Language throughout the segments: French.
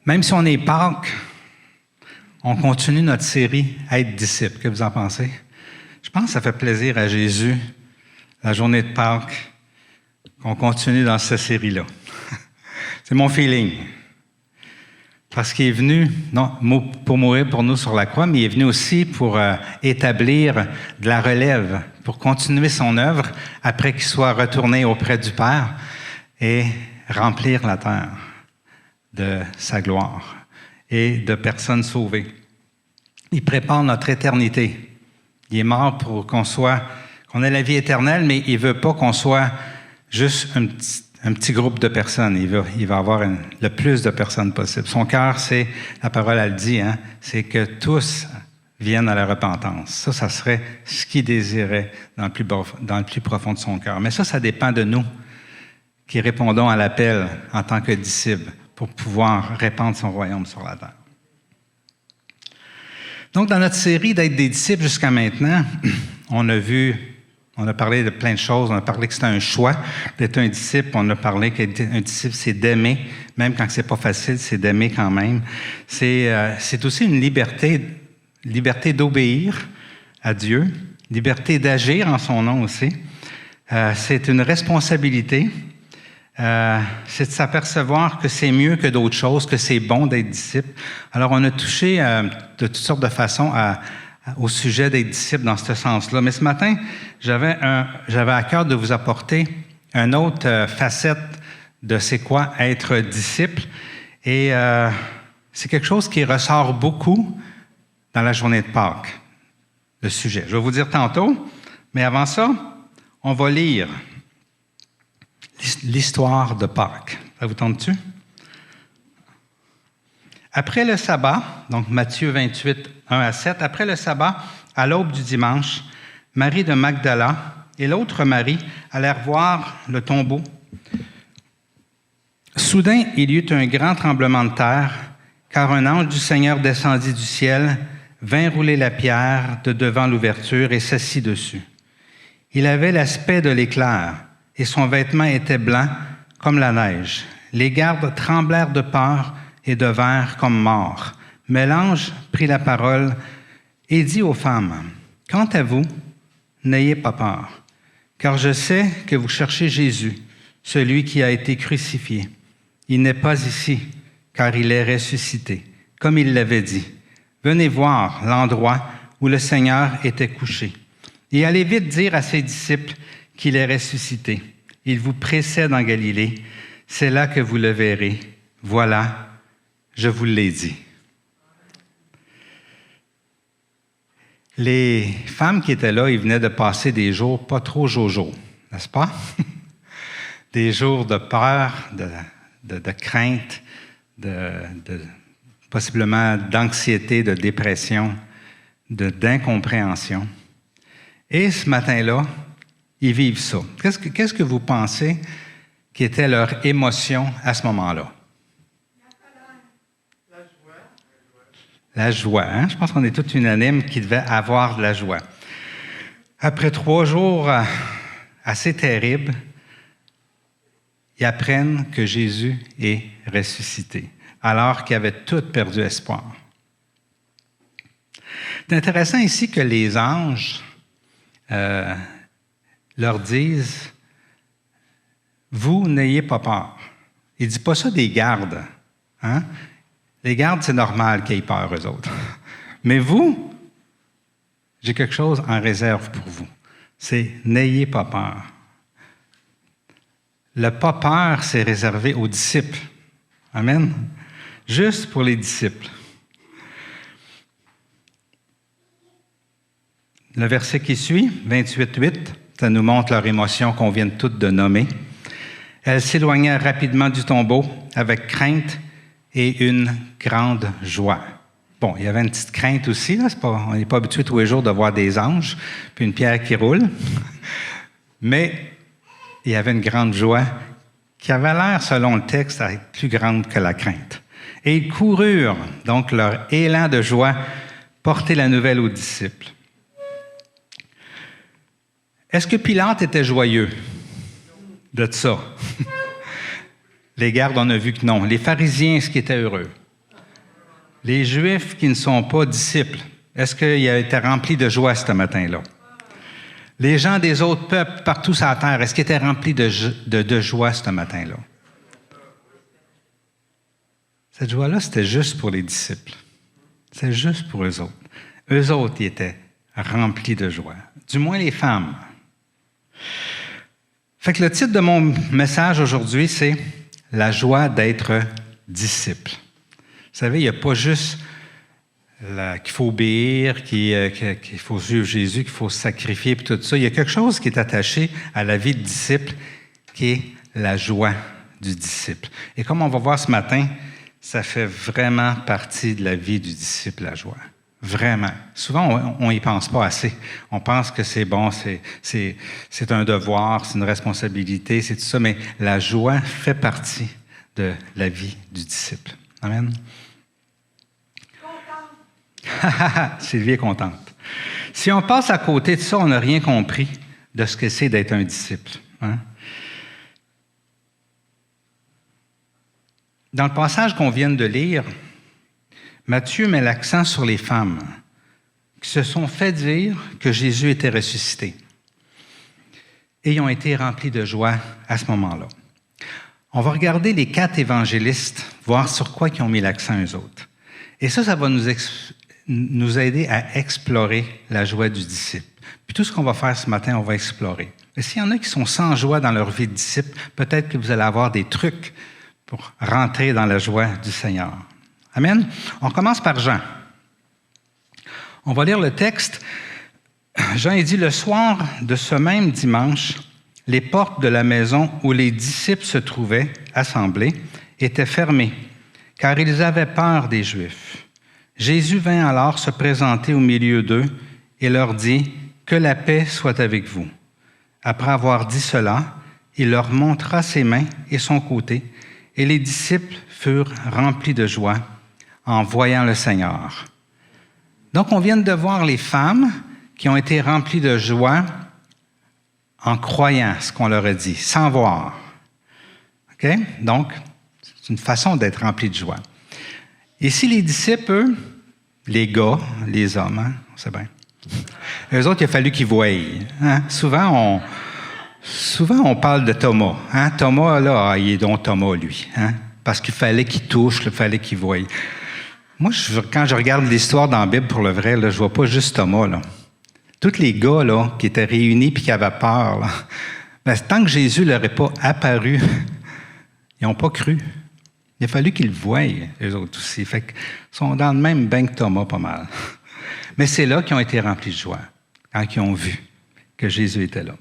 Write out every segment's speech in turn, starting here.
Même si on est Pâques, on continue notre série « Être disciple ». Que vous en pensez? Je pense que ça fait plaisir à Jésus, la journée de Pâques, qu'on continue dans cette série-là. C'est mon feeling. Parce qu'il est venu, non pour mourir pour nous sur la croix, mais il est venu aussi pour établir de la relève, pour continuer son œuvre après qu'il soit retourné auprès du Père et remplir la terre de sa gloire et de personnes sauvées. Il prépare notre éternité. Il est mort pour qu'on ait la vie éternelle, mais il ne veut pas qu'on soit juste un petit groupe de personnes. Il va avoir le plus de personnes possible. Son cœur, c'est, la parole, elle dit, c'est que tous viennent à la repentance. Ça serait ce qu'il désirait dans le plus profond de son cœur. Mais ça dépend de nous qui répondons à l'appel en tant que disciples pour pouvoir répandre son royaume sur la terre. Donc, dans notre série d'être des disciples jusqu'à maintenant, on a parlé de plein de choses. On a parlé que c'était un choix d'être un disciple. On a parlé qu'être un disciple, c'est d'aimer, même quand c'est pas facile, c'est d'aimer quand même. C'est aussi une liberté d'obéir à Dieu, liberté d'agir en son nom aussi. C'est une responsabilité. C'est de s'apercevoir que c'est mieux que d'autres choses, que c'est bon d'être disciple. Alors, on a touché de toutes sortes de façons au sujet d'être disciple dans ce sens-là. Mais ce matin, j'avais à cœur de vous apporter une autre facette de c'est quoi être disciple. Et c'est quelque chose qui ressort beaucoup dans la journée de Pâques, le sujet. Je vais vous dire tantôt, mais avant ça, on va lire l'histoire de Pâques. Ça vous tente-tu? Après le sabbat, donc Matthieu 28, 1 à 7, après le sabbat, à l'aube du dimanche, Marie de Magdala et l'autre Marie allèrent voir le tombeau. Soudain, il y eut un grand tremblement de terre, car un ange du Seigneur descendit du ciel, vint rouler la pierre de devant l'ouverture et s'assit dessus. Il avait l'aspect de l'éclair, et son vêtement était blanc comme la neige. Les gardes tremblèrent de peur et devinrent comme morts. Mais l'ange prit la parole et dit aux femmes, « Quant à vous, n'ayez pas peur, car je sais que vous cherchez Jésus, celui qui a été crucifié. Il n'est pas ici, car il est ressuscité, comme il l'avait dit. Venez voir l'endroit où le Seigneur était couché. Et allez vite dire à ses disciples qu'il est ressuscité. Il vous précède en Galilée. C'est là que vous le verrez. Voilà, je vous l'ai dit. » Les femmes qui étaient là, ils venaient de passer des jours pas trop jojo, n'est-ce pas? Des jours de peur, de crainte, possiblement d'anxiété, de dépression, d'incompréhension. Et ce matin-là, ils vivent ça. Qu'est-ce que vous pensez qui était leur émotion à ce moment-là? La joie, hein? Je pense qu'on est tous unanimes qui devaient avoir de la joie. Après 3 jours assez terribles, ils apprennent que Jésus est ressuscité, alors qu'ils avaient tous perdu espoir. C'est intéressant ici que les anges leur disent « Vous n'ayez pas peur ». Il ne dit pas ça des gardes, hein? Les gardes, c'est normal qu'ils aient peur, eux autres. Mais vous, j'ai quelque chose en réserve pour vous. C'est « N'ayez pas peur ». Le pas peur, c'est réservé aux disciples. Amen. Juste pour les disciples. Le verset qui suit, 28:8, ça nous montre leur émotion qu'on vient toutes de nommer. Elles s'éloignèrent rapidement du tombeau avec crainte et une grande joie. Bon, il y avait une petite crainte aussi, là. On n'est pas habitué tous les jours de voir des anges, puis une pierre qui roule. Mais il y avait une grande joie qui avait l'air, selon le texte, à être plus grande que la crainte. Et ils coururent, donc leur élan de joie, porter la nouvelle aux disciples. Est-ce que Pilate était joyeux de ça? Les gardes, on a vu que non. Les pharisiens, est-ce qu'ils étaient heureux? Les Juifs qui ne sont pas disciples, est-ce qu'ils a été remplis de joie ce matin-là? Les gens des autres peuples partout sur la terre, est-ce qu'ils étaient remplis de joie ce matin-là? Cette joie-là, c'était juste pour les disciples. C'est juste pour eux autres. Eux autres, ils étaient remplis de joie. Du moins les femmes. Fait que le titre de mon message aujourd'hui, c'est « La joie d'être disciple ». Vous savez, il n'y a pas juste qu'il faut obéir, qu'il faut suivre Jésus, qu'il faut se sacrifier, puis tout ça. Il y a quelque chose qui est attaché à la vie de disciple, qui est la joie du disciple. Et comme on va voir ce matin, ça fait vraiment partie de la vie du disciple, la joie. Vraiment. Souvent, on n'y pense pas assez. On pense que c'est bon, c'est un devoir, c'est une responsabilité, c'est tout ça, mais la joie fait partie de la vie du disciple. Amen. Sylvie est contente. Si on passe à côté de ça, on n'a rien compris de ce que c'est d'être un disciple. Hein? Dans le passage qu'on vient de lire, Matthieu met l'accent sur les femmes qui se sont fait dire que Jésus était ressuscité. Et ils ont été remplis de joie à ce moment-là. On va regarder les 4 évangélistes, voir sur quoi ils ont mis l'accent eux autres. Et ça va nous aider à explorer la joie du disciple. Puis tout ce qu'on va faire ce matin, on va explorer. Et s'il y en a qui sont sans joie dans leur vie de disciple, peut-être que vous allez avoir des trucs pour rentrer dans la joie du Seigneur. Amen. On commence par Jean. On va lire le texte. Jean dit, « Le soir de ce même dimanche, les portes de la maison où les disciples se trouvaient assemblés étaient fermées, car ils avaient peur des Juifs. Jésus vint alors se présenter au milieu d'eux et leur dit, « Que la paix soit avec vous. » Après avoir dit cela, il leur montra ses mains et son côté, et les disciples furent remplis de joie en voyant le Seigneur. Donc, on vient de voir les femmes qui ont été remplies de joie en croyant ce qu'on leur a dit, sans voir. OK? Donc, c'est une façon d'être rempli de joie. Ici, les disciples, eux, les gars, les hommes, hein, c'est bien. Eux autres, il a fallu qu'ils voient. Hein? Souvent, on parle de Thomas. Hein? Thomas, là, il est donc Thomas, lui. Hein? Parce qu'il fallait qu'il touche, il fallait qu'il voie. Moi, quand je regarde l'histoire dans la Bible, pour le vrai, là, je ne vois pas juste Thomas. Là. Tous les gars là, qui étaient réunis et qui avaient peur, là, ben, tant que Jésus ne leur est pas apparu, ils n'ont pas cru. Il a fallu qu'ils le voient, eux autres aussi. Fait qu'ils sont dans le même bain que Thomas, pas mal. Mais c'est là qu'ils ont été remplis de joie, quand ils ont vu que Jésus était là.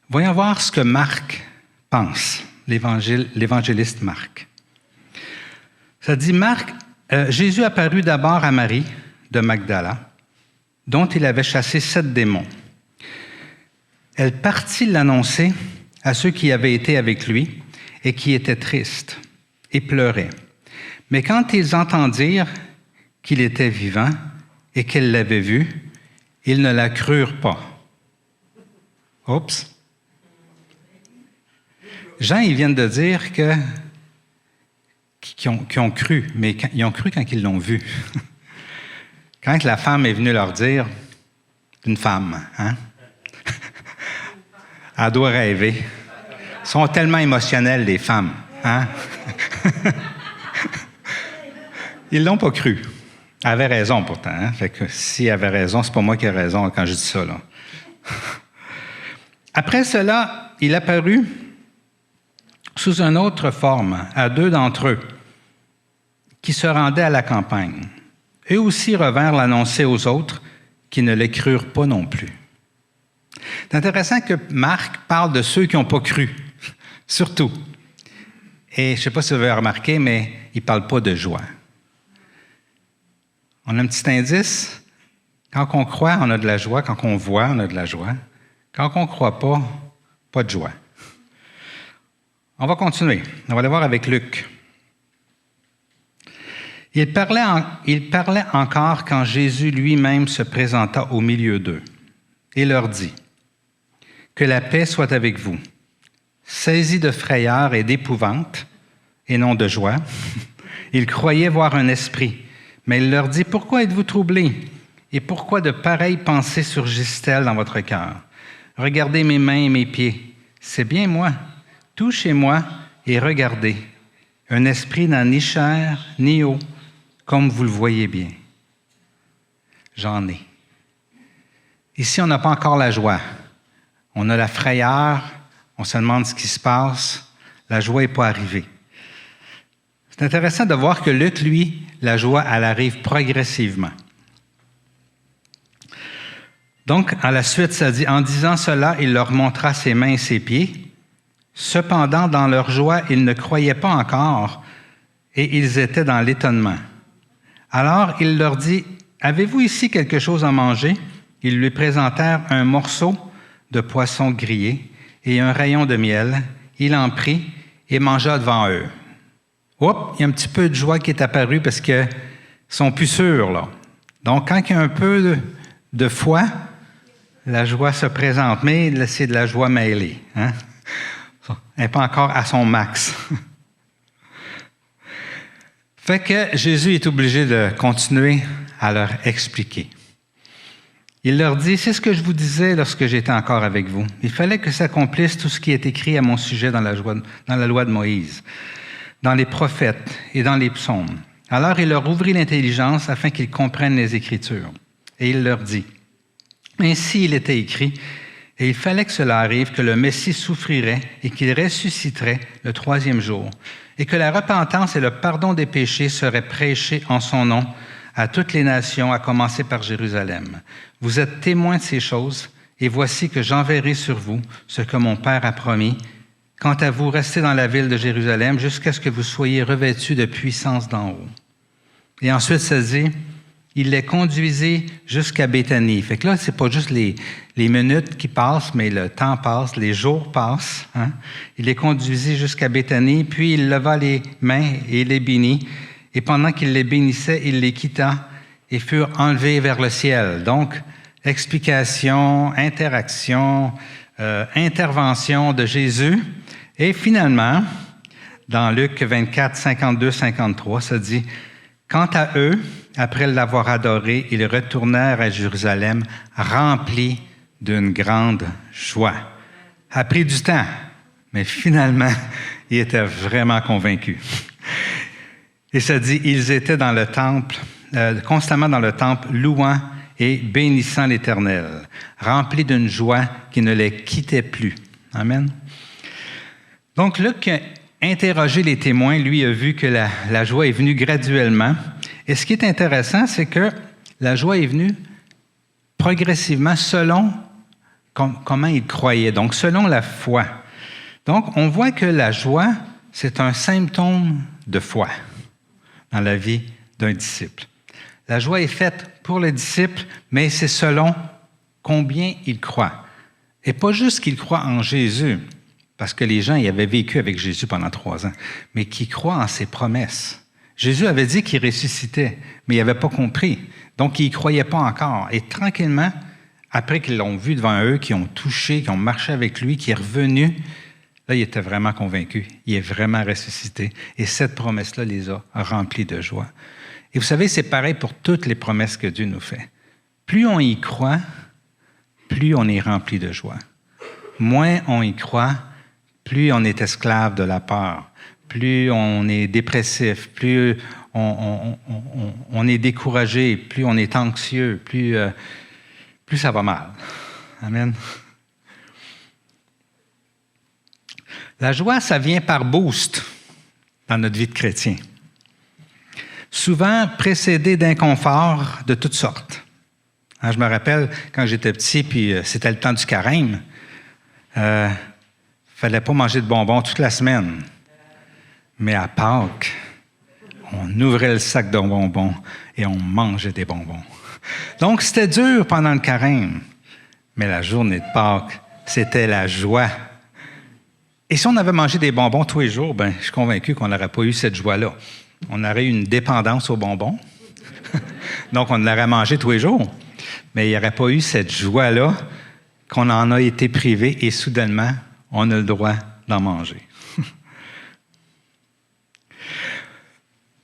Voyons voir ce que Marc pense, l'évangéliste Marc. Ça dit, Jésus apparut d'abord à Marie de Magdala, dont il avait chassé 7 démons. Elle partit l'annoncer à ceux qui avaient été avec lui et qui étaient tristes et pleuraient. Mais quand ils entendirent qu'il était vivant et qu'elle l'avait vu, ils ne la crurent pas. Oups! Jean, ils viennent de dire qu'ils ont cru, mais ils ont cru quand ils l'ont vu. Quand la femme est venue leur dire, une femme, hein? Elle doit rêver. Ils sont tellement émotionnels, les femmes. Hein? Ils ne l'ont pas cru. Elle avait raison pourtant. Hein? Fait que si elle avait raison, c'est pas moi qui ai raison quand je dis ça. Là. Après cela, il apparut sous une autre forme à 2 d'entre eux qui se rendaient à la campagne. Eux aussi revinrent l'annoncer aux autres qui ne les crurent pas non plus. C'est intéressant que Marc parle de ceux qui n'ont pas cru, surtout. Et je ne sais pas si vous avez remarqué, mais il ne parle pas de joie. On a un petit indice. Quand on croit, on a de la joie. Quand on voit, on a de la joie. Quand on ne croit pas, pas de joie. On va continuer. On va aller voir avec Luc. Il parlait encore quand Jésus lui-même se présenta au milieu d'eux et leur dit, « Que la paix soit avec vous. » Saisis de frayeur et d'épouvante, et non de joie. Ils croyaient voir un esprit. Mais il leur dit, « Pourquoi êtes-vous troublés? Et pourquoi de pareilles pensées surgissent-elles dans votre cœur? Regardez mes mains et mes pieds. C'est bien moi. Touchez-moi et regardez. Un esprit n'a ni chair ni eau, comme vous le voyez bien. » J'en ai. Ici, on n'a pas encore la joie. On a la frayeur, on se demande ce qui se passe. La joie n'est pas arrivée. C'est intéressant de voir que Luc, lui, la joie, elle arrive progressivement. Donc, à la suite, ça dit, « En disant cela, il leur montra ses mains et ses pieds. Cependant, dans leur joie, ils ne croyaient pas encore et ils étaient dans l'étonnement. Alors, il leur dit, « Avez-vous ici quelque chose à manger? » Ils lui présentèrent un morceau de poisson grillé et un rayon de miel. Il en prit et mangea devant eux. Oups, il y a un petit peu de joie qui est apparue parce qu'ils ne sont plus sûrs, là. Donc, quand il y a un peu de foi, la joie se présente, mais c'est de la joie mêlée. Hein? Elle n'est pas encore à son max. Fait que Jésus est obligé de continuer à leur expliquer. Il leur dit, « C'est ce que je vous disais lorsque j'étais encore avec vous. Il fallait que s'accomplisse tout ce qui est écrit à mon sujet dans la loi de Moïse, dans les prophètes et dans les psaumes. » Alors il leur ouvrit l'intelligence afin qu'ils comprennent les Écritures. Et il leur dit, « Ainsi il était écrit, et il fallait que cela arrive, que le Messie souffrirait et qu'il ressusciterait le troisième jour, et que la repentance et le pardon des péchés seraient prêchés en son nom à toutes les nations, à commencer par Jérusalem. Vous êtes témoins de ces choses, et voici que j'enverrai sur vous ce que mon Père a promis. Quant à vous, restez dans la ville de Jérusalem jusqu'à ce que vous soyez revêtus de puissance d'en haut. » Et ensuite, ça dit, il les conduisit jusqu'à Béthanie. Fait que là, c'est pas juste les minutes qui passent, mais le temps passe, les jours passent. Hein? Il les conduisit jusqu'à Béthanie, puis il leva les mains et les bénit. Et pendant qu'il les bénissait, il les quitta et furent enlevés vers le ciel. Donc, explication, interaction, intervention de Jésus. Et finalement, dans Luc 24, 52, 53, ça dit, « Quant à eux, après l'avoir adoré, ils retournèrent à Jérusalem remplis d'une grande joie. » Ça a pris du temps, mais finalement, ils étaient vraiment convaincus. Et ça dit, ils étaient dans le temple, constamment dans le temple, louant et bénissant l'Éternel, remplis d'une joie qui ne les quittait plus. Amen. Donc, Luc a interrogé les témoins, lui a vu que la joie est venue graduellement. Et ce qui est intéressant, c'est que la joie est venue progressivement selon comment ils croyaient, donc selon la foi. Donc, on voit que la joie, c'est un symptôme de foi dans la vie d'un disciple. La joie est faite pour le disciple, mais c'est selon combien il croit. Et pas juste qu'il croit en Jésus, parce que les gens y avaient vécu avec Jésus pendant 3 ans, mais qui croient en ses promesses. Jésus avait dit qu'il ressuscitait, mais ils n'avaient pas compris. Donc, ils n'y croyaient pas encore. Et tranquillement, après qu'ils l'ont vu devant eux, qu'ils ont touché, qu'ils ont marché avec lui, qu'il est revenu, là, ils étaient vraiment convaincus. Il est vraiment ressuscité. Et cette promesse-là les a remplis de joie. Et vous savez, c'est pareil pour toutes les promesses que Dieu nous fait. Plus on y croit, plus on est rempli de joie. Moins on y croit, plus on est esclave de la peur, plus on est dépressif, plus on est découragé, plus on est anxieux, plus ça va mal. Amen. La joie, ça vient par boost dans notre vie de chrétien. Souvent précédé d'inconfort de toutes sortes. Je me rappelle quand j'étais petit, puis c'était le temps du carême, fallait pas manger de bonbons toute la semaine. Mais à Pâques, on ouvrait le sac de bonbons et on mangeait des bonbons. Donc, c'était dur pendant le carême. Mais la journée de Pâques, c'était la joie. Et si on avait mangé des bonbons tous les jours, je suis convaincu qu'on n'aurait pas eu cette joie-là. On aurait eu une dépendance aux bonbons. Donc, on l'aurait mangé tous les jours. Mais il n'y aurait pas eu cette joie-là qu'on en a été privé et soudainement, on a le droit d'en manger.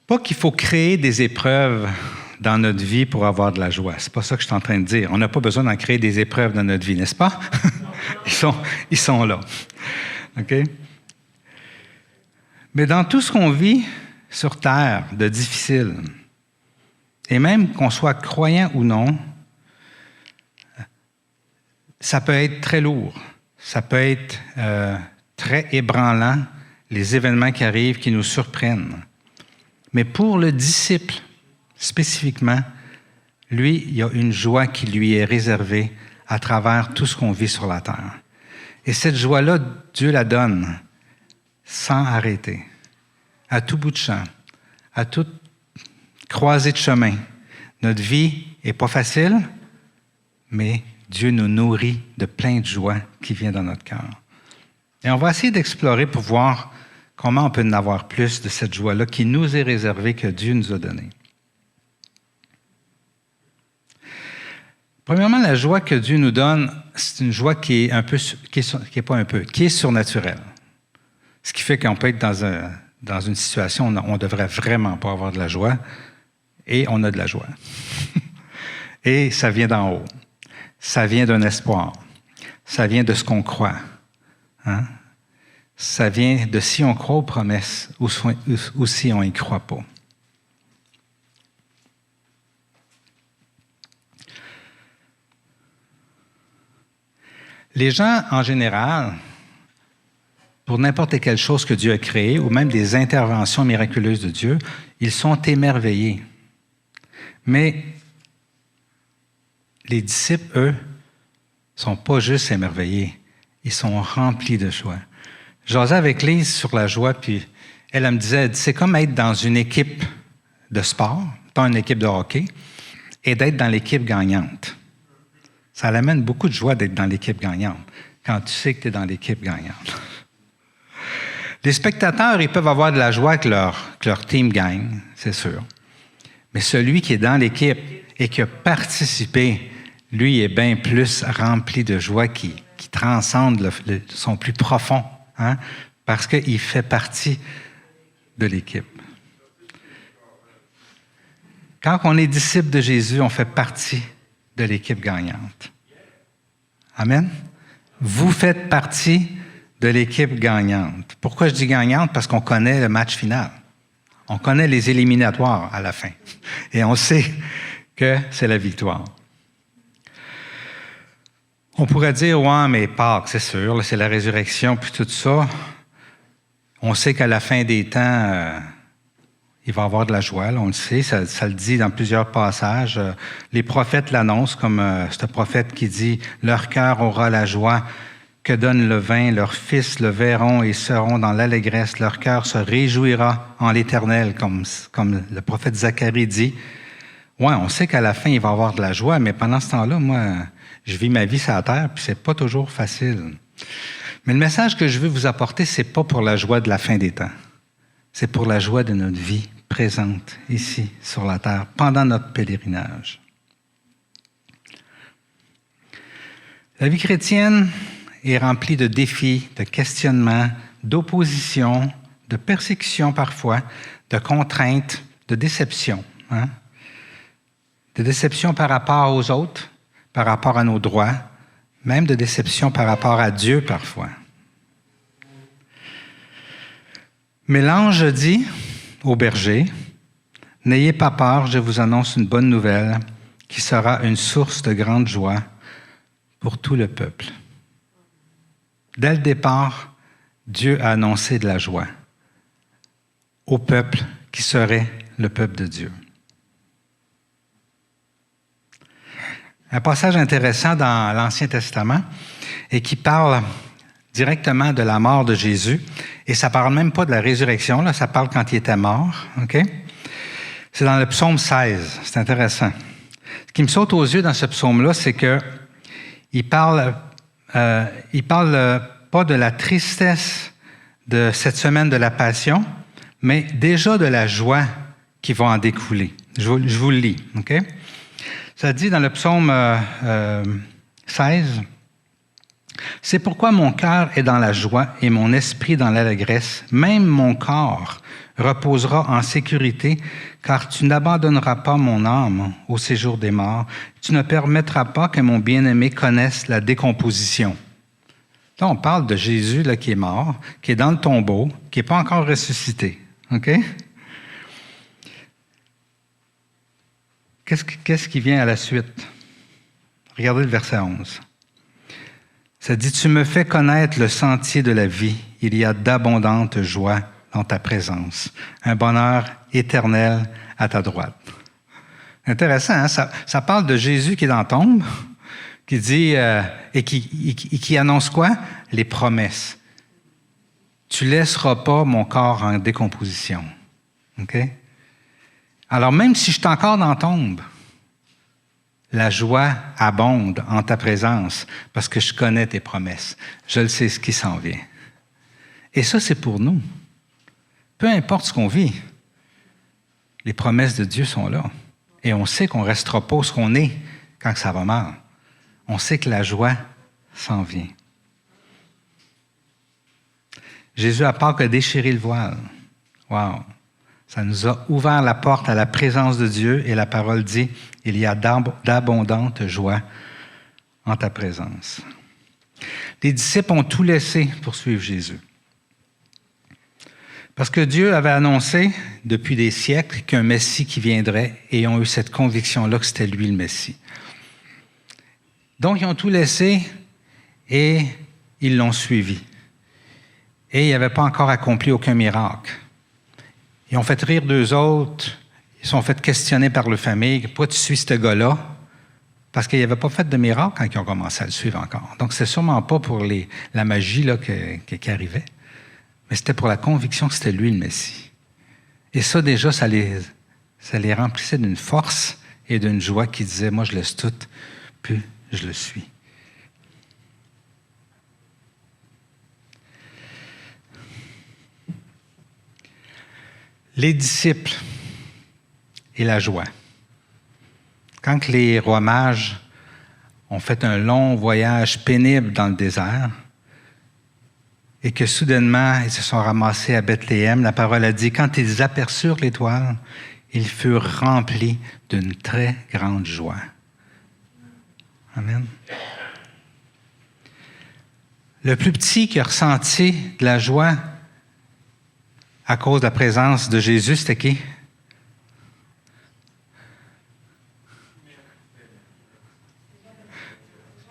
Pas qu'il faut créer des épreuves dans notre vie pour avoir de la joie. C'est pas ça que je suis en train de dire. On n'a pas besoin d'en créer des épreuves dans notre vie, n'est-ce pas? ils sont là. OK? Mais dans tout ce qu'on vit sur Terre de difficile, et même qu'on soit croyant ou non, ça peut être très lourd. Ça peut être très ébranlant, les événements qui arrivent, qui nous surprennent. Mais pour le disciple, spécifiquement, lui, il y a une joie qui lui est réservée à travers tout ce qu'on vit sur la terre. Et cette joie-là, Dieu la donne sans arrêter, à tout bout de champ, à toute croisée de chemin. Notre vie n'est pas facile, mais Dieu nous nourrit de plein de joie qui vient dans notre cœur. Et on va essayer d'explorer pour voir comment on peut en avoir plus de cette joie-là qui nous est réservée, que Dieu nous a donnée. Premièrement, la joie que Dieu nous donne, c'est une joie qui est surnaturelle. Ce qui fait qu'on peut être dans une situation où on ne devrait vraiment pas avoir de la joie, et on a de la joie. Et ça vient d'en haut. Ça vient d'un espoir. Ça vient de ce qu'on croit. Hein? Ça vient de si on croit aux promesses ou si on n'y croit pas. Les gens, en général, pour n'importe quelle chose que Dieu a créée, ou même des interventions miraculeuses de Dieu, ils sont émerveillés. Mais les disciples, eux, ne sont pas juste émerveillés, ils sont remplis de joie. J'osais avec Lise sur la joie, puis elle me disait, c'est comme être dans une équipe de sport, pas une équipe de hockey, et d'être dans l'équipe gagnante. Ça l'amène beaucoup de joie d'être dans l'équipe gagnante, quand tu sais que tu es dans l'équipe gagnante. Les spectateurs, ils peuvent avoir de la joie que leur team gagne, c'est sûr. Mais celui qui est dans l'équipe et qui a participé, lui, est bien plus rempli de joie qui transcende son plus profond, hein, parce qu'il fait partie de l'équipe. Quand on est disciple de Jésus, on fait partie de l'équipe gagnante. Amen? Vous faites partie de l'équipe gagnante. Pourquoi je dis gagnante? Parce qu'on connaît le match final. On connaît les éliminatoires à la fin. Et on sait que c'est la victoire. On pourrait dire, ouais, mais Pâques, c'est sûr, c'est la résurrection, puis tout ça. On sait qu'à la fin des temps, il va y avoir de la joie, là, on le sait, ça le dit dans plusieurs passages. Les prophètes l'annoncent, comme ce prophète qui dit « Leur cœur aura la joie que donne le vin, leurs fils le verront et seront dans l'allégresse, leur cœur se réjouira en l'Éternel », comme le prophète Zacharie dit. Ouais, on sait qu'à la fin, il va y avoir de la joie, mais pendant ce temps-là, moi, je vis ma vie sur la terre, puis c'est pas toujours facile. Mais le message que je veux vous apporter, c'est pas pour la joie de la fin des temps. C'est pour la joie de notre vie présente, ici, sur la terre, pendant notre pèlerinage. La vie chrétienne est remplie de défis, de questionnements, d'opposition, de persécutions parfois, de contraintes, de déceptions. Hein? De déceptions par rapport aux autres, par rapport à nos droits, même de déceptions par rapport à Dieu parfois. Mais l'ange dit au berger, « N'ayez pas peur, je vous annonce une bonne nouvelle qui sera une source de grande joie pour tout le peuple. » Dès le départ, Dieu a annoncé de la joie au peuple qui serait le peuple de Dieu. Un passage intéressant dans l'Ancien Testament et qui parle directement de la mort de Jésus. Et ça ne parle même pas de la résurrection, là, ça parle quand il était mort. Okay? C'est dans le psaume 16. C'est intéressant. Ce qui me saute aux yeux dans ce psaume-là, c'est qu'il parle pas de la tristesse de cette semaine de la Passion, mais déjà de la joie qui va en découler. Je vous le lis. Okay? Ça dit dans le psaume 16, « C'est pourquoi mon cœur est dans la joie et mon esprit dans l'allégresse, même mon corps reposera en sécurité, car tu n'abandonneras pas mon âme au séjour des morts. Tu ne permettras pas que mon bien-aimé connaisse la décomposition. Là, on parle de Jésus là, qui est mort, qui est dans le tombeau, qui n'est pas encore ressuscité. OK? Qu'est-ce qui vient à la suite? Regardez le verset 11. Ça dit, « Tu me fais connaître le sentier de la vie. Il y a d'abondantes joies dans ta présence. Un bonheur éternel à ta droite. » Intéressant, hein? Ça parle de Jésus qui est dans la tombe, qui dit, et qui annonce quoi? Les promesses. « Tu laisseras pas mon corps en décomposition. » OK? Alors, même si je suis encore dans la tombe, la joie abonde en ta présence parce que je connais tes promesses. Je le sais ce qui s'en vient. Et ça, c'est pour nous. Peu importe ce qu'on vit, les promesses de Dieu sont là. Et on sait qu'on ne restera pas où ce qu'on est quand ça va mal. On sait que la joie s'en vient. Jésus à Pâques a déchiré le voile. Wow! Ça nous a ouvert la porte à la présence de Dieu et la parole dit, « Il y a d'abondantes joies en ta présence. » Les disciples ont tout laissé pour suivre Jésus. Parce que Dieu avait annoncé depuis des siècles qu'un Messie qui viendrait et ils ont eu cette conviction-là que c'était lui le Messie. Donc, ils ont tout laissé et ils l'ont suivi. Et ils n'avaient pas encore accompli aucun miracle. Ils ont fait rire d'eux autres, ils sont fait questionner par leur famille. Pourquoi tu suis ce gars-là? Parce qu'ils n'avaient pas fait de miracle quand ils ont commencé à le suivre encore. Donc, c'est sûrement pas pour la magie là, qui arrivait, mais c'était pour la conviction que c'était lui le Messie. Et ça, déjà, ça les remplissait d'une force et d'une joie qui disait, moi, je laisse tout, puis je le suis. Les disciples et la joie. Quand les rois mages ont fait un long voyage pénible dans le désert et que soudainement ils se sont ramassés à Bethléem, la parole a dit, quand ils aperçurent l'étoile, ils furent remplis d'une très grande joie. Amen. Le plus petit qui a ressenti de la joie à cause de la présence de Jésus, c'était qui?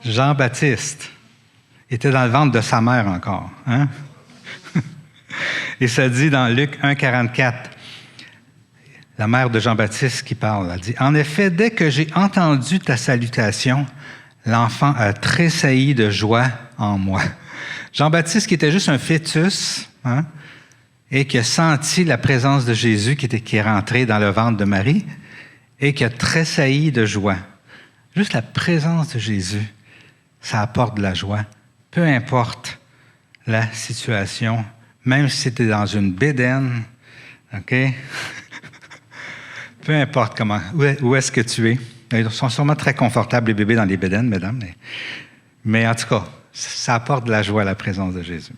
Jean-Baptiste. Il était dans le ventre de sa mère encore. Hein? Et ça dit dans Luc 1,44, la mère de Jean-Baptiste qui parle, elle dit, « En effet, dès que j'ai entendu ta salutation, l'enfant a tressailli de joie en moi. » Jean-Baptiste, qui était juste un fœtus, hein, et qui a senti la présence de Jésus qui est rentré dans le ventre de Marie et qui a tressailli de joie. Juste la présence de Jésus, ça apporte de la joie. Peu importe la situation, même si c'était dans une bédaine, OK? Peu importe où est-ce que tu es. Ils sont sûrement très confortables, les bébés, dans les bédaines, mesdames. Mais en tout cas, ça apporte de la joie, la présence de Jésus.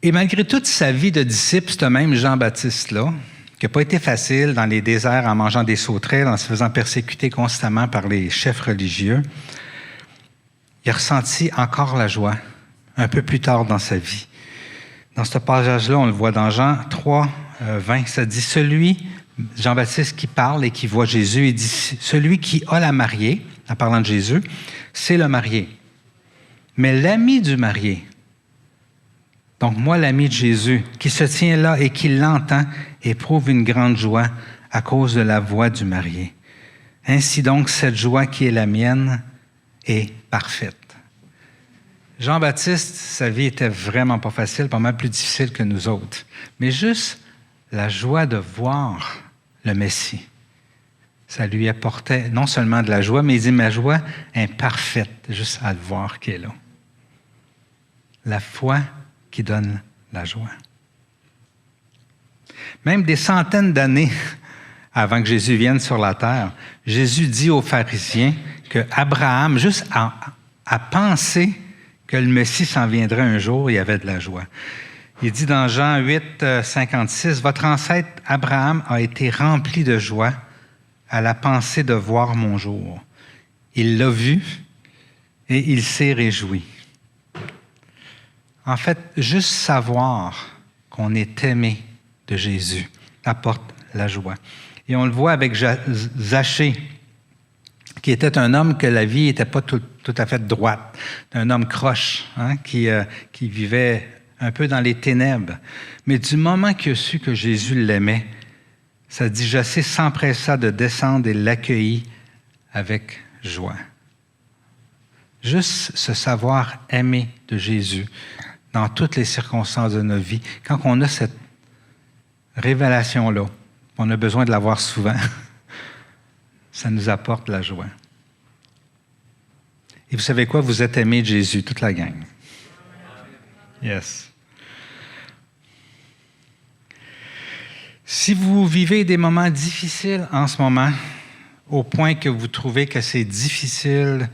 Et malgré toute sa vie de disciple, ce même Jean-Baptiste-là, qui n'a pas été facile dans les déserts en mangeant des sauterelles, en se faisant persécuter constamment par les chefs religieux, il a ressenti encore la joie un peu plus tard dans sa vie. Dans ce passage-là, on le voit dans Jean 3, 20, ça dit « Celui, Jean-Baptiste qui parle et qui voit Jésus, il dit « Celui qui a la mariée, en parlant de Jésus, c'est le marié. Mais l'ami du marié, donc moi, l'ami de Jésus, qui se tient là et qui l'entend, éprouve une grande joie à cause de la voix du marié. Ainsi donc, cette joie qui est la mienne est parfaite. » Jean-Baptiste, sa vie était vraiment pas facile, pas mal plus difficile que nous autres. Mais juste la joie de voir le Messie, ça lui apportait non seulement de la joie, mais il dit, ma joie est parfaite, juste à le voir qui est là. La foi qui donne la joie. Même des centaines d'années avant que Jésus vienne sur la terre, Jésus dit aux pharisiens qu'Abraham, juste à penser que le Messie s'en viendrait un jour, il y avait de la joie. Il dit dans Jean 8, 56, « Votre ancêtre Abraham a été rempli de joie à la pensée de voir mon jour. Il l'a vu et il s'est réjoui. » En fait, juste savoir qu'on est aimé de Jésus apporte la joie. Et on le voit avec Zachée, qui était un homme que la vie n'était pas tout à fait droite, un homme croche, qui vivait un peu dans les ténèbres. Mais du moment qu'il a su que Jésus l'aimait, ça dit, Zachée s'empressa de descendre et l'accueillit avec joie. Juste se savoir aimer de Jésus dans toutes les circonstances de nos vies, quand on a cette révélation-là, on a besoin de l'avoir souvent, ça nous apporte la joie. Et vous savez quoi? Vous êtes aimés de Jésus, toute la gang. Yes. Si vous vivez des moments difficiles en ce moment, au point que vous trouvez que c'est difficile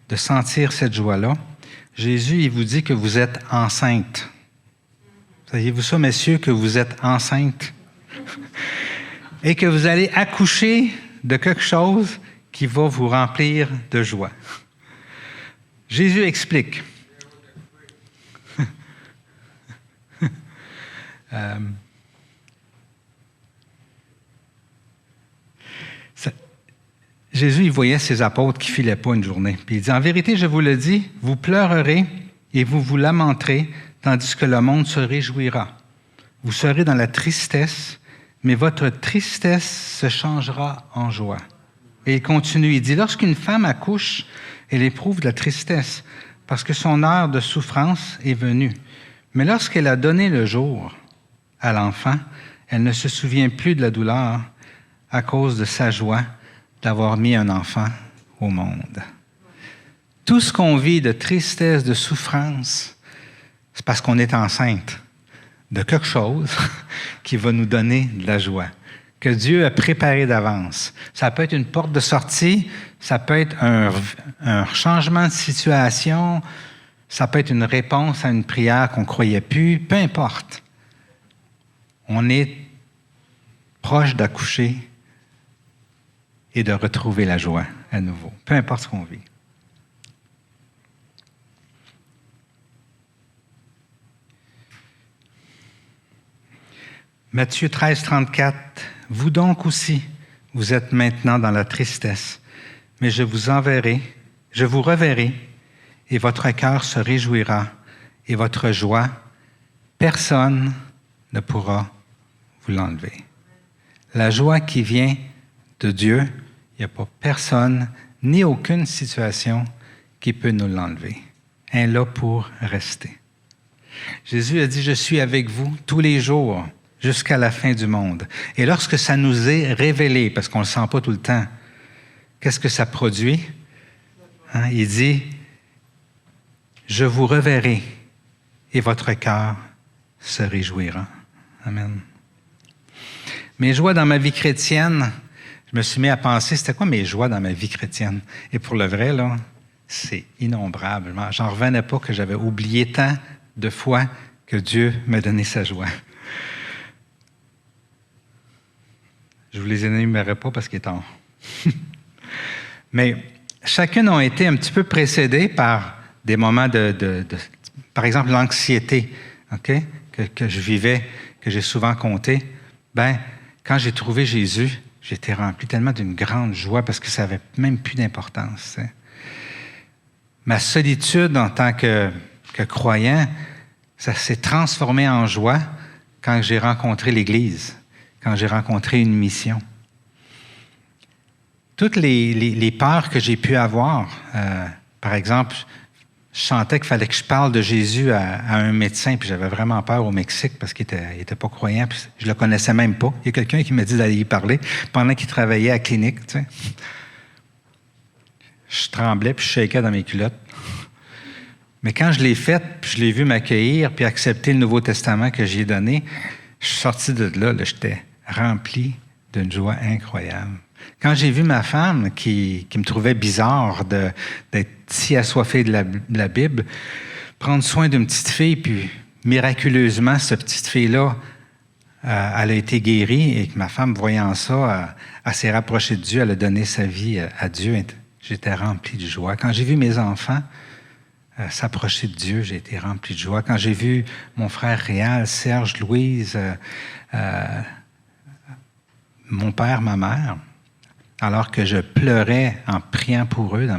de sentir cette joie-là, Jésus, il vous dit que vous êtes enceinte. Saviez-vous ça, messieurs, que vous êtes enceinte? Et que vous allez accoucher de quelque chose qui va vous remplir de joie. Jésus explique. Jésus, il voyait ses apôtres qui ne filaient pas une journée. Puis il dit, « En vérité, je vous le dis, vous pleurerez et vous vous lamenterez, tandis que le monde se réjouira. Vous serez dans la tristesse, mais votre tristesse se changera en joie. » Et il continue, il dit, « Lorsqu'une femme accouche, elle éprouve de la tristesse, parce que son heure de souffrance est venue. Mais lorsqu'elle a donné le jour à l'enfant, elle ne se souvient plus de la douleur à cause de sa joie d'avoir mis un enfant au monde. » Tout ce qu'on vit de tristesse, de souffrance, c'est parce qu'on est enceinte de quelque chose qui va nous donner de la joie, que Dieu a préparé d'avance. Ça peut être une porte de sortie, ça peut être un changement de situation, ça peut être une réponse à une prière qu'on ne croyait plus, peu importe. On est proche d'accoucher et de retrouver la joie à nouveau, peu importe ce qu'on vit. Matthieu 13, 34. « Vous donc aussi, vous êtes maintenant dans la tristesse, mais je vous reverrai, et votre cœur se réjouira, et votre joie, personne ne pourra vous l'enlever. » La joie qui vient de Dieu, il n'y a pas personne, ni aucune situation qui peut nous l'enlever. Elle est là pour rester. Jésus a dit, « Je suis avec vous tous les jours, jusqu'à la fin du monde. » Et lorsque ça nous est révélé, parce qu'on ne le sent pas tout le temps, qu'est-ce que ça produit? Il dit, « Je vous reverrai et votre cœur se réjouira. » Amen. Mes joies dans ma vie chrétienne, je me suis mis à penser, c'était quoi mes joies dans ma vie chrétienne? Et pour le vrai, là, c'est innombrable. J'en revenais pas que j'avais oublié tant de fois que Dieu m'a donné sa joie. Je ne vous les énumérerai pas parce qu'il est tard. Mais chacune a été un petit peu précédée par des moments par exemple, l'anxiété, okay, que je vivais, que j'ai souvent compté. Quand j'ai trouvé Jésus, j'étais rempli tellement d'une grande joie parce que ça n'avait même plus d'importance. Hein. Ma solitude en tant que croyant, ça s'est transformé en joie quand j'ai rencontré l'Église, quand j'ai rencontré une mission. Toutes les peurs que j'ai pu avoir, par exemple, je sentais qu'il fallait que je parle de Jésus à un médecin, puis j'avais vraiment peur au Mexique parce qu'il était pas croyant, puis je le connaissais même pas. Il y a quelqu'un qui m'a dit d'aller y parler pendant qu'il travaillait à la clinique. Tu sais. Je tremblais, puis je shakeais dans mes culottes. Mais quand je l'ai fait, puis je l'ai vu m'accueillir, puis accepter le Nouveau Testament que j'y ai donné, je suis sorti de là, j'étais rempli d'une joie incroyable. Quand j'ai vu ma femme, qui me trouvait bizarre d'être si assoiffée de la Bible, prendre soin d'une petite fille, puis miraculeusement, cette petite fille-là, elle a été guérie et que ma femme, voyant ça, elle s'est rapprochée de Dieu, elle a donné sa vie à Dieu. J'étais rempli de joie. Quand j'ai vu mes enfants s'approcher de Dieu, j'ai été rempli de joie. Quand j'ai vu mon frère Réal, Serge, Louise, mon père, ma mère, alors que je pleurais en priant pour eux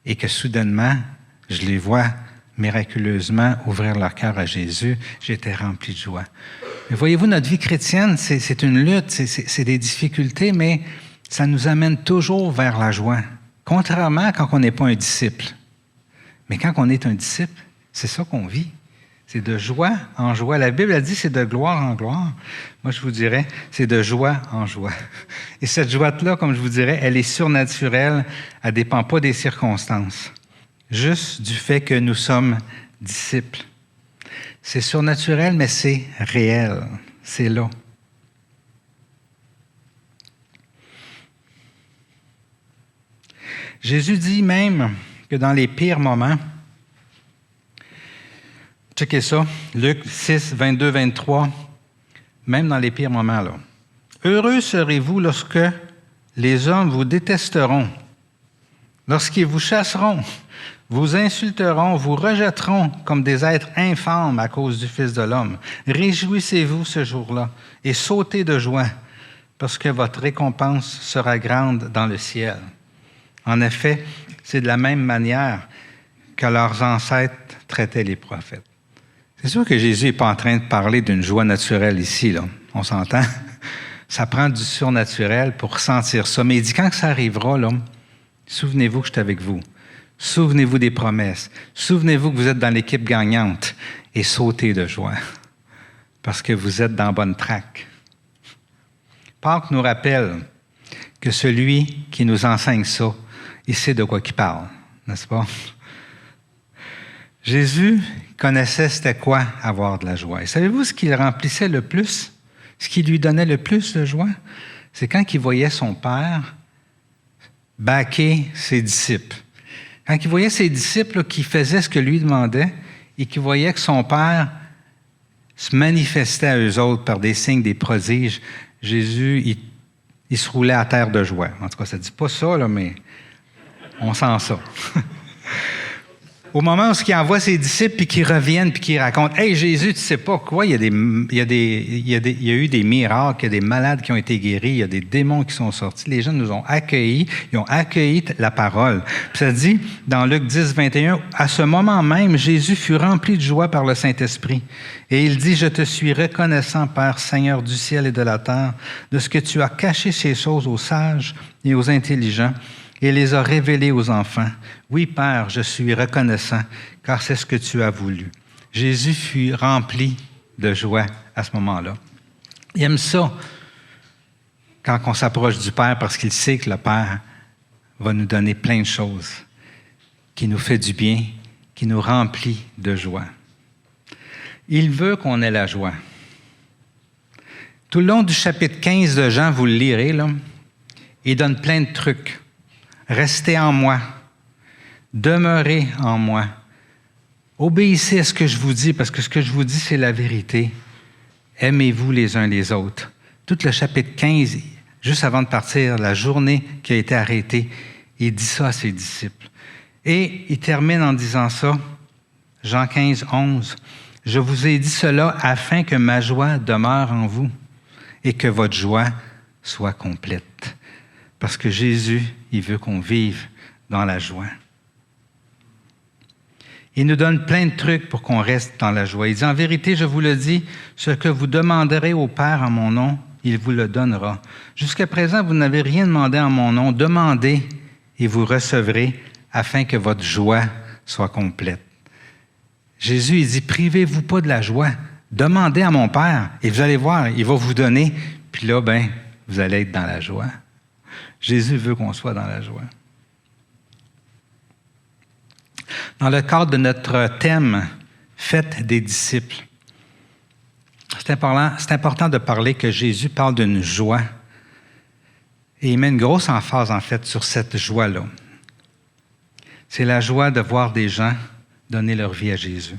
et que soudainement, je les vois miraculeusement ouvrir leur cœur à Jésus, j'étais rempli de joie. Mais voyez-vous, notre vie chrétienne, c'est une lutte, c'est des difficultés, mais ça nous amène toujours vers la joie. Contrairement quand on n'est pas un disciple. Mais quand on est un disciple, c'est ça qu'on vit. C'est de joie en joie. La Bible a dit c'est de gloire en gloire. Moi, je vous dirais, c'est de joie en joie. Et cette joie-là, comme je vous dirais, elle est surnaturelle. Elle ne dépend pas des circonstances. Juste du fait que nous sommes disciples. C'est surnaturel, mais c'est réel. C'est là. Jésus dit même que dans les pires moments, checkez ça, Luc 6, 22, 23, même dans les pires moments, là. Heureux serez-vous lorsque les hommes vous détesteront, lorsqu'ils vous chasseront, vous insulteront, vous rejetteront comme des êtres infâmes à cause du Fils de l'homme. Réjouissez-vous ce jour-là et sautez de joie, parce que votre récompense sera grande dans le ciel. En effet, c'est de la même manière que leurs ancêtres traitaient les prophètes. C'est sûr que Jésus n'est pas en train de parler d'une joie naturelle ici, là. On s'entend? Ça prend du surnaturel pour sentir ça. Mais il dit, quand ça arrivera, là, souvenez-vous que je suis avec vous. Souvenez-vous des promesses. Souvenez-vous que vous êtes dans l'équipe gagnante et sautez de joie parce que vous êtes dans bonne traque. Pâques nous rappelle que celui qui nous enseigne ça, il sait de quoi il parle, n'est-ce pas? Jésus connaissait c'était quoi avoir de la joie. Et savez-vous ce qui le remplissait le plus? Ce qui lui donnait le plus de joie? C'est quand il voyait son Père baquer ses disciples. Quand il voyait ses disciples là, qui faisaient ce que lui demandait et qu'il voyait que son Père se manifestait à eux autres par des signes, des prodiges, Jésus, il se roulait à terre de joie. En tout cas, ça ne dit pas ça, là, mais on sent ça. Au moment où il envoie ses disciples, puis qu'ils reviennent, puis qu'ils racontent « Hey, Jésus, tu sais pas quoi, il y a eu des miracles, il y a des malades qui ont été guéris, il y a des démons qui sont sortis. » Les gens nous ont accueillis, ils ont accueilli la parole. Puis ça dit, dans Luc 10, 21, « À ce moment même, Jésus fut rempli de joie par le Saint-Esprit. Et il dit, « Je te suis reconnaissant, Père, Seigneur du ciel et de la terre, de ce que tu as caché ces choses aux sages et aux intelligents, et les a révélés aux enfants. Oui, Père, je suis reconnaissant, car c'est ce que tu as voulu. » Jésus fut rempli de joie à ce moment-là. Il aime ça quand on s'approche du Père parce qu'il sait que le Père va nous donner plein de choses, qui nous fait du bien, qui nous remplit de joie. Il veut qu'on ait la joie. Tout le long du chapitre 15 de Jean, vous le lirez, là, il donne plein de trucs. Restez en moi. Demeurez en moi. Obéissez à ce que je vous dis, parce que ce que je vous dis, c'est la vérité. Aimez-vous les uns les autres. Tout le chapitre 15, juste avant de partir, la journée qui a été arrêtée, il dit ça à ses disciples. Et il termine en disant ça, Jean 15, 11. « Je vous ai dit cela afin que ma joie demeure en vous et que votre joie soit complète. » Parce que Jésus, il veut qu'on vive dans la joie. Il nous donne plein de trucs pour qu'on reste dans la joie. Il dit, « En vérité, je vous le dis, ce que vous demanderez au Père en mon nom, il vous le donnera. Jusqu'à présent, vous n'avez rien demandé en mon nom. Demandez et vous recevrez afin que votre joie soit complète. » Jésus, il dit, « Privez-vous pas de la joie. Demandez à mon Père et vous allez voir, il va vous donner. Puis là, vous allez être dans la joie. » Jésus veut qu'on soit dans la joie. Dans le cadre de notre thème « Faites des disciples », c'est important de parler que Jésus parle d'une joie et il met une grosse emphase, en fait, sur cette joie-là. C'est la joie de voir des gens donner leur vie à Jésus.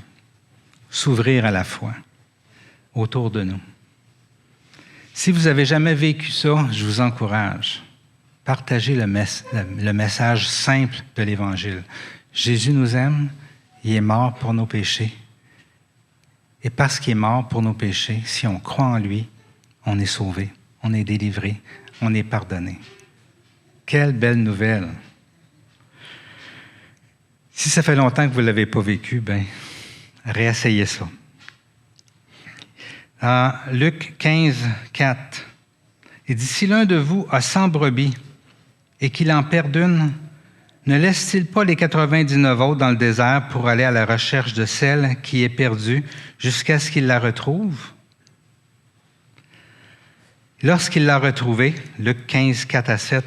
s'ouvrir à la foi autour de nous. Si vous n'avez jamais vécu ça, je vous encourage. Partagez le message simple de l'Évangile. Jésus nous aime, il est mort pour nos péchés. Et parce qu'il est mort pour nos péchés, si on croit en lui, on est sauvé, on est délivré, on est pardonné. Quelle belle nouvelle! Si ça fait longtemps que vous ne l'avez pas vécu, bien, réessayez ça. Luc 15, 4, il dit « Si l'un de vous a 100 brebis et qu'il en perd une, ne laisse-t-il pas les 99 autres dans le désert pour aller à la recherche de celle qui est perdue jusqu'à ce qu'il la retrouve? » Lorsqu'il l'a retrouvée, Luc 15, 4 à 7,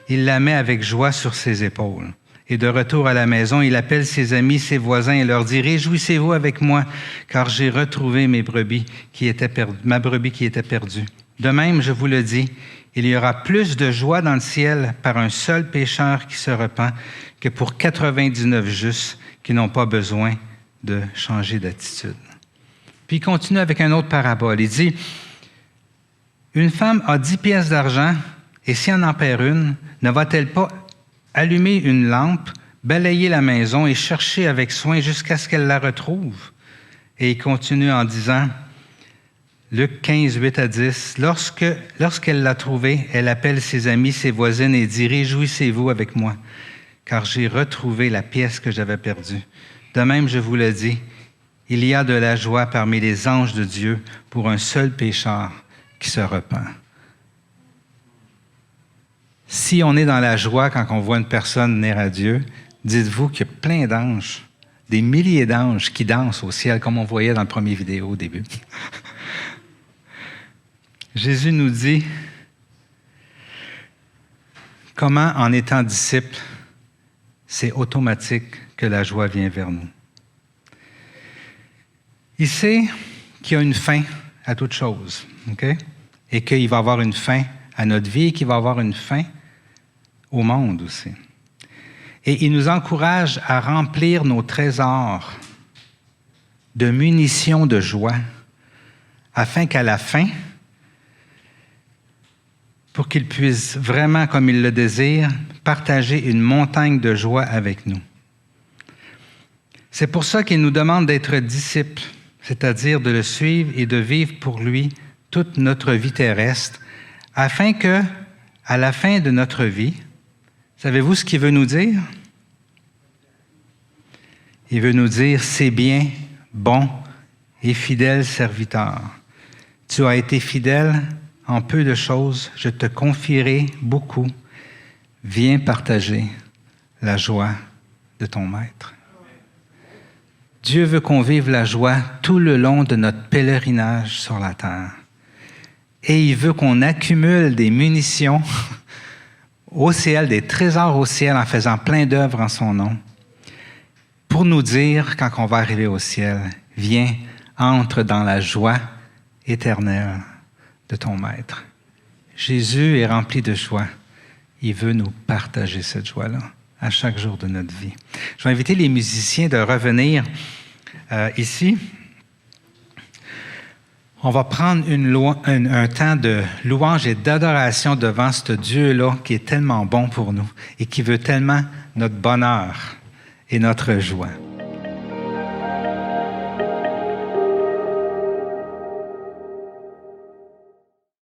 il la met avec joie sur ses épaules. Et de retour à la maison, il appelle ses amis, ses voisins et leur dit « Réjouissez-vous avec moi, car j'ai retrouvé ma brebis qui était perdue. De même, je vous le dis, il y aura plus de joie dans le ciel par un seul pécheur qui se repent que pour 99 justes qui n'ont pas besoin de changer d'attitude. » Puis il continue avec une autre parabole. Il dit « Une femme a 10 pièces d'argent, et si elle en perd une, ne va-t-elle pas allumer une lampe, balayer la maison et chercher avec soin jusqu'à ce qu'elle la retrouve? » Et il continue en disant, Luc 15, 8 à 10, « Lorsqu'elle l'a trouvée, elle appelle ses amis, ses voisines et dit, « Réjouissez-vous avec moi, car j'ai retrouvé la pièce que j'avais perdue. De même, je vous le dis, il y a de la joie parmi les anges de Dieu pour un seul pécheur qui se repent. » Si on est dans la joie quand on voit une personne venir à Dieu, dites-vous qu'il y a plein d'anges, des milliers d'anges qui dansent au ciel, comme on voyait dans le premier vidéo au début. Jésus nous dit comment, en étant disciple, c'est automatique que la joie vient vers nous. Il sait qu'il y a une fin à toute chose, OK? Et qu'il va y avoir une fin à notre vie et qu'il va y avoir une fin au monde aussi. Et il nous encourage à remplir nos trésors de munitions de joie, afin qu'à la fin, pour qu'il puisse vraiment, comme il le désire, partager une montagne de joie avec nous. C'est pour ça qu'il nous demande d'être disciples, c'est-à-dire de le suivre et de vivre pour lui toute notre vie terrestre, afin que, à la fin de notre vie, savez-vous ce qu'il veut nous dire? Il veut nous dire, c'est bien, bon et fidèle serviteur. Tu as été fidèle en peu de choses, je te confierai beaucoup. Viens partager la joie de ton maître. Dieu veut qu'on vive la joie tout le long de notre pèlerinage sur la terre. Et il veut qu'on accumule des munitions au ciel, des trésors au ciel en faisant plein d'œuvres en son nom, pour nous dire, quand on va arriver au ciel, viens, entre dans la joie éternelle de ton Maître. Jésus est rempli de joie. Il veut nous partager cette joie-là à chaque jour de notre vie. Je vais inviter les musiciens de revenir ici. On va prendre un temps de louange et d'adoration devant ce Dieu-là qui est tellement bon pour nous et qui veut tellement notre bonheur et notre joie.